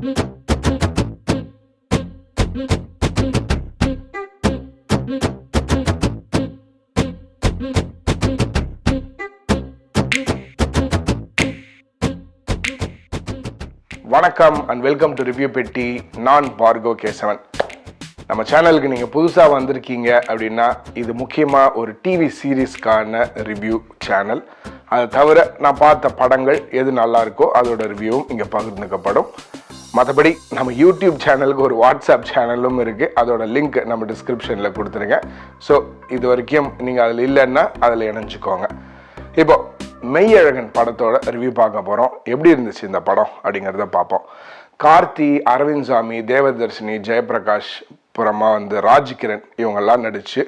வணக்கம் and welcome to review பெட்டி. நான் பார்கோ கேசவன். நம்ம சேனலுக்கு நீங்கள் புதுசாக வந்திருக்கீங்க அப்படின்னா இது முக்கியமாக ஒரு டிவி சீரீஸ்க்கான ரிவ்யூ சேனல். அதை தவிர நான் பார்த்த படங்கள் எது நல்லா இருக்கோ அதோட ரிவ்யூவும் இங்கே பகிர்ந்துக்கப்படும். மற்றபடி நம்ம யூடியூப் சேனலுக்கு ஒரு வாட்ஸ்அப் சேனலும் இருக்குது. அதோட லிங்க் நம்ம டிஸ்கிரிப்ஷனில் கொடுத்துருங்க. ஸோ இது வரைக்கும் நீங்கள் அதில் இல்லைன்னா அதில் இணைஞ்சிக்கோங்க. இப்போ மெய்யழகன் படத்தோட ரிவ்யூ பார்க்க போகிறோம். எப்படி இருந்துச்சு இந்த படம் அப்படிங்கிறத பார்ப்போம். கார்த்தி, அரவிந்த் சாமி, தேவதர்ஷினி, ஜெயபிரகாஷ், புறமா ராஜ்கிரண் இவங்கெல்லாம் நடித்து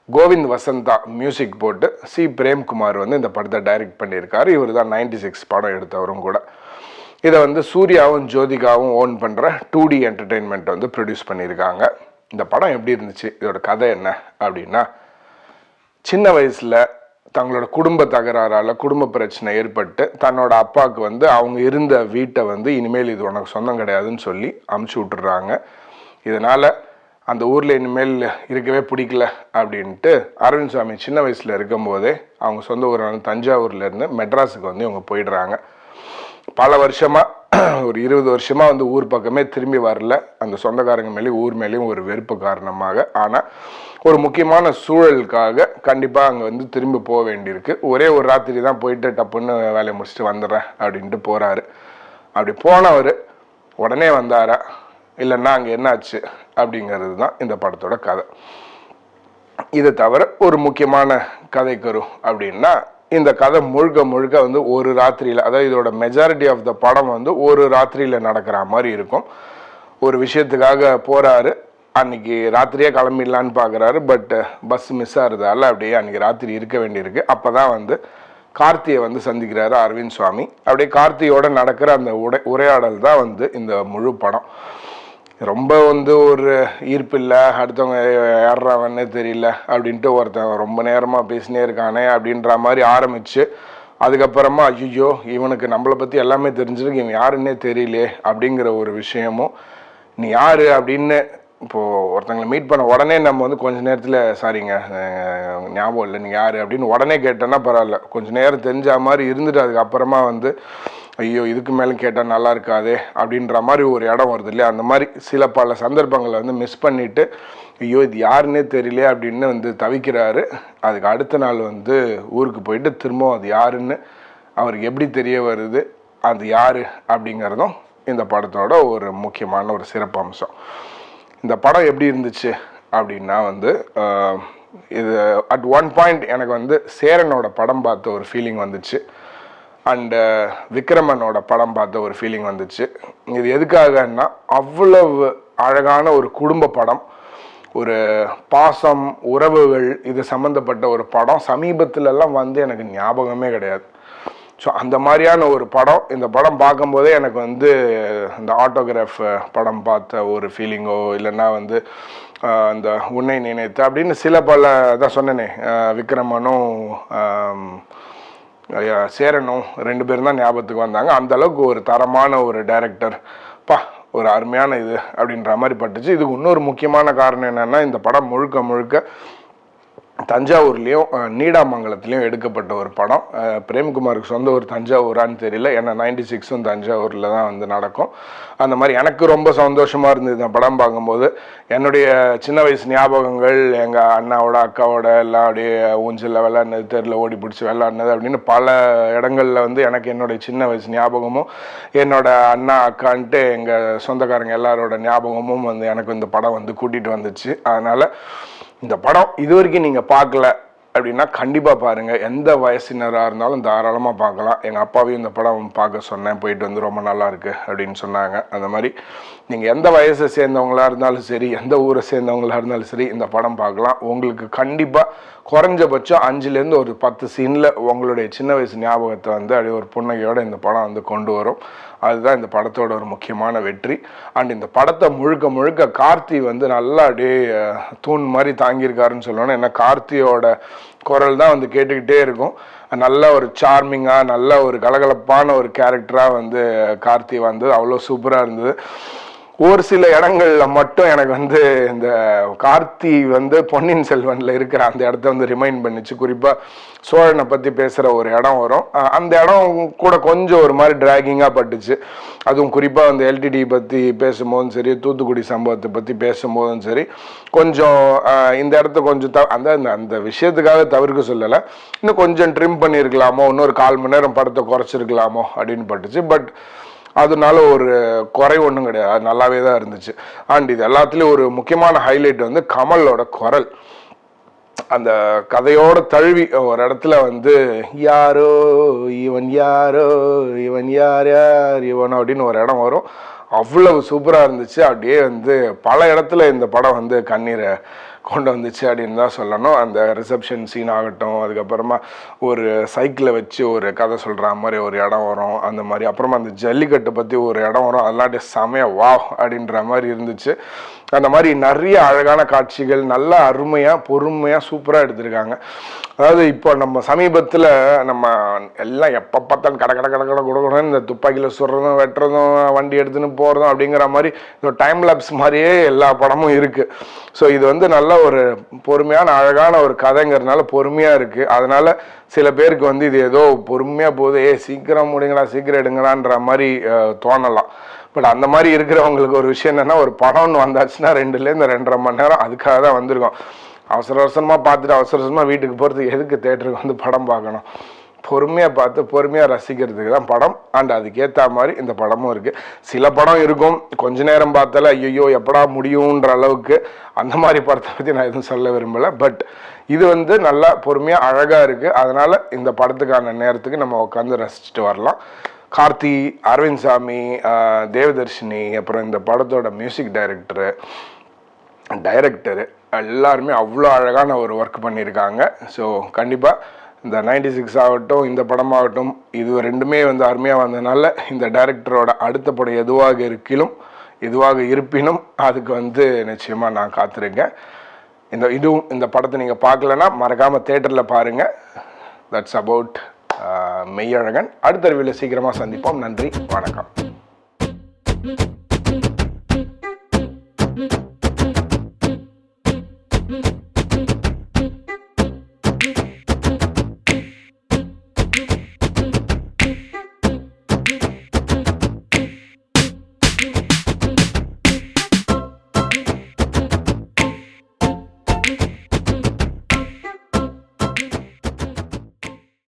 கோவிந்த் வசந்தா மியூசிக் போட்டு பிரேம்குமார் இந்த படத்தை டைரக்ட் பண்ணியிருக்காரு. இவர் தான் 96 படம் எடுத்தவரும் கூட. இதை சூர்யாவும் ஜோதிகாவும் ஓன் பண்ணுற 2D என்டர்டெயின்மெண்ட் ப்ரொடியூஸ் பண்ணியிருக்காங்க. இந்த படம் எப்படி இருந்துச்சு, இதோட கதை என்ன அப்படின்னா, சின்ன வயசில் தங்களோட குடும்ப தகராறால் குடும்ப பிரச்சனை ஏற்பட்டு தன்னோட அப்பாவுக்கு அவங்க இருந்த வீட்டை இனிமேல் இது உனக்கு சொந்தம் கிடையாதுன்னு சொல்லி அமுச்சு விட்டுறாங்க. இதனால் அந்த ஊரில் இனிமேல் இருக்கவே பிடிக்கல அப்படின்ட்டு அரவிந்த் சாமி சின்ன வயசில் இருக்கும்போதே அவங்க சொந்த ஊரான தஞ்சாவூர்லேருந்து மெட்ராஸுக்கு இவங்க போயிடுறாங்க. பல வருஷமாக ஒரு 20 வருஷமாக ஊர் பக்கமே திரும்பி வரல. அந்த சொந்தக்காரங்க மேலேயும் ஊர் மேலேயும் ஒரு வெறுப்பு காரணமாக. ஆனால் ஒரு முக்கியமான சூழலுக்காக கண்டிப்பாக அங்கே திரும்பி போக வேண்டியிருக்கு. ஒரே ஒரு ராத்திரி தான் போயிட்டு டப்புன்னு வேலையை முடிச்சுட்டு வந்துடுறேன் அப்படின்ட்டு போகிறாரு. அப்படி போனவர் உடனே வந்தாரா இல்லைன்னா அங்கே என்னாச்சு அப்படிங்கிறது தான் இந்த படத்தோட கதை. இதை தவிர ஒரு முக்கியமான கதைக்கரு அப்படின்னா, இந்த கதை முழுக்க முழுக்க ஒரு ராத்திரியில், அதாவது இதோட மெஜாரிட்டி ஆஃப் த படம் ஒரு ராத்திரியில் நடக்கிற மாதிரி இருக்கும். ஒரு விஷயத்துக்காக போகிறாரு, அன்றைக்கி ராத்திரியே கிளம்பிடலான்னு பார்க்குறாரு. பட் பஸ் மிஸ் ஆகிறதால அப்படியே அன்றைக்கி ராத்திரி இருக்க வேண்டியிருக்கு. அப்போ தான் கார்த்தியை சந்திக்கிறாரு அரவிந்த் சுவாமி. அப்படியே கார்த்தியோட நடக்கிற அந்த உரையாடல் தான் இந்த முழு படம். ரொம்ப ஒரு ஈர்ப்பு இல்லை, அடுத்தவங்க ஏறுறாவன்னே தெரியல அப்படின்ட்டு ஒருத்தன் ரொம்ப நேரமாக பேசினே இருக்கானே அப்படின்ற மாதிரி ஆரம்பித்து, அதுக்கப்புறமா ஐயோ இவனுக்கு நம்மளை பற்றி எல்லாமே தெரிஞ்சிருக்கு, இவன் யாருன்னே தெரியலே அப்படிங்கிற ஒரு விஷயமும், நீ யார் அப்படின்னு இப்போது ஒருத்தங்களை மீட் பண்ண உடனே நம்ம கொஞ்ச நேரத்தில் சாரிங்க ஞாபகம் இல்லை நீங்கள் யார் அப்படின்னு உடனே கேட்டோன்னா பரவாயில்ல, கொஞ்சம் நேரம் தெரிஞ்ச மாதிரி இருந்துட்டு அதுக்கப்புறமா ஐயோ இதுக்கு மேலே கேட்டால் நல்லா இருக்காதே அப்படின்ற மாதிரி ஒரு இடம் வருது இல்லையா. அந்த மாதிரி பல சந்தர்ப்பங்களை மிஸ் பண்ணிவிட்டு ஐயோ இது யாருன்னே தெரியல அப்படின்னு தவிக்கிறாரு. அதுக்கு அடுத்த நாள் ஊருக்கு போயிட்டு திரும்பவும் அது யாருன்னு அவருக்கு எப்படி தெரிய வருது, அது யார் அப்படிங்கிறதும் இந்த படத்தோட ஒரு முக்கியமான ஒரு சிறப்பு அம்சம். இந்த படம் எப்படி இருந்துச்சு அப்படின்னா இது அட் ஒன் பாயிண்ட் எனக்கு சேரனோட படம் பார்த்த ஒரு ஃபீலிங் வந்துச்சு. அண்டு விக்ரமனோட படம் பார்த்த ஒரு ஃபீலிங் வந்துச்சு. இது எதுக்காகன்னா, அவ்வளவு அழகான ஒரு குடும்ப படம், ஒரு பாசம் உறவுகள் இது சம்மந்தப்பட்ட ஒரு படம் சமீபத்துலலாம் எனக்கு ஞாபகமே கிடையாது. ஸோ அந்த மாதிரியான ஒரு படம். இந்த படம் பார்க்கும்போதே எனக்கு இந்த ஆட்டோகிராஃப் படம் பார்த்த ஒரு ஃபீலிங்கோ இல்லைன்னா அந்த உன்னை நினைத்து அப்படின்னு பல தான் சொன்னேனே, விக்ரமனும் சேரனும் 2 பேரும் தான் ஞாபகத்துக்கு வந்தாங்க. அந்தளவுக்கு ஒரு தரமான ஒரு டைரக்டர், ஒரு அருமையான இது அப்படின்ற மாதிரி பட்டுச்சு. இதுக்கு இன்னொரு முக்கியமான காரணம் என்னென்னா, இந்த படம் முழுக்க முழுக்க தஞ்சாவூர்லேயும் நீடாமங்கலத்துலேயும் எடுக்கப்பட்ட ஒரு படம். பிரேம்குமாருக்கு சொந்த ஒரு தஞ்சாவூரான்னு தெரியல, ஏன்னா 96 தஞ்சாவூரில் தான் நடக்கும். அந்த மாதிரி எனக்கு ரொம்ப சந்தோஷமாக இருந்தது இந்த படம் பார்க்கும்போது. என்னுடைய சின்ன வயசு ஞாபகங்கள், எங்கள் அண்ணாவோட அக்காவோட எல்லாம் அப்படியே ஊஞ்சலில் விளாட்னது, தெருவில் ஓடி பிடிச்சி விளாட்னது அப்படின்னு பல இடங்களில் எனக்கு என்னுடைய சின்ன வயசு ஞாபகமும் என்னோட அண்ணா அக்கான்ட்டு எங்கள் சொந்தக்காரங்க எல்லாரோட ஞாபகமும் எனக்கு இந்த படம் கூட்டிகிட்டு வந்துச்சு. அதனால் இந்த படம் இது வரைக்கும் நீங்கள் பார்க்கல அப்படின்னா கண்டிப்பாக பாருங்கள். எந்த வயசினராக இருந்தாலும் தாராளமாக பார்க்கலாம். எங்கள் அப்பாவையும் இந்த படம் பார்க்க சொன்னேன், போயிட்டு ரொம்ப நல்லா இருக்கு அப்படின்னு சொன்னாங்க. அந்த மாதிரி நீங்கள் எந்த வயசை சேர்ந்தவங்களாக இருந்தாலும் சரி, எந்த ஊரை சேர்ந்தவங்களாக இருந்தாலும் சரி, இந்த படம் பார்க்கலாம். உங்களுக்கு கண்டிப்பாக குறைஞ்சபட்சம் 5லேருந்து ஒரு 10 சீனில் உங்களுடைய சின்ன வயசு ஞாபகத்தை அப்படியே ஒரு புன்னகையோடு இந்த படம் கொண்டு வரும். அதுதான் இந்த படத்தோட ஒரு முக்கியமான வெற்றி. அண்ட் இந்த படத்தை முழுக்க முழுக்க கார்த்தி நல்லா அப்படியே தூண் மாதிரி தாங்கியிருக்காருன்னு சொல்லணும். ஏன்னா கார்த்தியோட குரல் தான் வந்து கேட்டுக்கிட்டே இருக்கும். நல்ல ஒரு சார்மிங்காக நல்ல ஒரு கலகலப்பான ஒரு கேரக்டராக வந்து கார்த்தி வந்து அவ்வளோ சூப்பராக இருந்தது. ஒரு சில இடங்கள்ல மட்டும் எனக்கு வந்து இந்த கார்த்தி வந்து பொன்னியின் செல்வன்ல இருக்கிற அந்த இடத்த வந்து ரிமைண்ட் பண்ணிச்சு. குறிப்பா சோழனை பத்தி பேசுற ஒரு இடம் வரும், அந்த இடம் கூட கொஞ்சம் ஒரு மாதிரி டிராகிங்கா பட்டுச்சு. அதுவும் குறிப்பா வந்து எல்டிடி பத்தி பேசும்போதும் சரி, தூத்துக்குடி சம்பவத்தை பத்தி பேசும்போதும் சரி, கொஞ்சம் இந்த இடத்த கொஞ்சம் அந்த விஷயத்துக்காக தவிர்க்க சொல்லலை, இன்னும் கொஞ்சம் ட்ரிம் பண்ணியிருக்கலாமோ, இன்னொரு 1/4 மணி நேரம் படத்தை குறைச்சிருக்கலாமோ அப்படின்னு பட்டுச்சு. பட் அதனால ஒரு குறை ஒன்றும் கிடையாது, அது நல்லாவே தான் இருந்துச்சு. அண்ட் இது எல்லாத்துலேயும் ஒரு முக்கியமான ஹைலைட் வந்து கமலோட குரல். அந்த கதையோட தழுவி ஒரு இடத்துல வந்து யாரோ இவன் யாரோ இவன் யார் யார் இவன் அப்படின்னு ஒரு இடம் வரும். அவ்வளவு சூப்பராக இருந்துச்சு. அப்படியே வந்து பல இடத்துல இந்த படம் வந்து கண்ணீரை கொண்டு வந்துச்சு அப்படின்னு தான் சொல்லணும். அந்த ரிசப்ஷன் சீன் ஆகட்டும், அதுக்கப்புறமா ஒரு சைக்கிளை வச்சு ஒரு கதை சொல்கிற மாதிரி ஒரு இடம் வரும், அந்த மாதிரி. அப்புறமா அந்த ஜல்லிக்கட்டை பற்றி ஒரு இடம் வரும், அதெல்லாம் செமையா வா அப்படின்ற மாதிரி இருந்துச்சு. அந்த மாதிரி நிறைய அழகான காட்சிகள் நல்ல அருமையாக பொறுமையாக சூப்பராக எடுத்திருக்காங்க. அதாவது இப்போ நம்ம சமீபத்தில் நம்ம எல்லாம் எப்போ பார்த்தாலும் கடை கொடுக்கணும், இந்த துப்பாக்கியில் சுடுறதும் வெட்டுறதும் வண்டி எடுத்துன்னு போகிறதும் அப்படிங்கிற மாதிரி இந்த டைம் லேப்ஸ் மாதிரியே எல்லா படமும் இருக்குது. ஸோ இது வந்து நல்ல ஒரு பொறுமையான அழகான ஒரு கதைங்கிறதுனால பொறுமையாக இருக்குது. அதனால் சில பேருக்கு வந்து இது ஏதோ பொறுமையாக போகுது, சீக்கிரம் முடிங்களா சீக்கிரம் எடுங்களான்ற மாதிரி தோணலாம். பட் அந்த மாதிரி இருக்கிறவங்களுக்கு ஒரு விஷயம் என்னென்னா, ஒரு படம்னு வந்தாச்சுன்னா 2லேருந்து 2.5 மணி நேரம் அதுக்காக தான் வந்திருக்கோம். அவசர அவசரமாக பார்த்துட்டு அவசர அவசரமாக வீட்டுக்கு போகிறதுக்கு எதுக்கு தேட்டருக்கு வந்து படம் பார்க்கணும்? பொறுமையாக பார்த்து பொறுமையாக ரசிக்கிறதுக்கு தான் படம். அண்ட் அதுக்கேற்ற மாதிரி இந்த படமும் இருக்குது. சில படம் இருக்கும் கொஞ்ச நேரம் பார்த்தால ஐயோ எப்படா முடியுன்ற அளவுக்கு, அந்த மாதிரி படத்தை பற்றி நான் எதுவும் சொல்ல விரும்பலை. பட் இது வந்து நல்லா பொறுமையாக அழகாக இருக்குது. அதனால் இந்த படத்துக்கான நேரத்துக்கு நம்ம உட்காந்து ரசிச்சுட்டு வரலாம். கார்த்தி, அரவிந்த் சாமி, தேவதர்ஷினி, அப்புறம் இந்த படத்தோட மியூசிக் டைரக்டரு எல்லாருமே அவ்வளோ அழகான ஒரு ஒர்க் பண்ணியிருக்காங்க. ஸோ கண்டிப்பாக இந்த 96 ஆகட்டும், இந்த படமாகட்டும், இது ரெண்டுமே வந்து அருமையாக வந்ததுனால இந்த டைரக்டரோட அடுத்த படம் எதுவாக இருப்பினும் அதுக்கு வந்து நிச்சயமாக நான் காத்திருக்கேன். இந்த படத்தை நீங்கள் பார்க்கலன்னா மறக்காமல் தேட்டரில் பாருங்கள். That's about Meiyazhagan. அடுத்த ரிவ்யூவில் சீக்கிரமாக சந்திப்போம். நன்றி, வணக்கம்.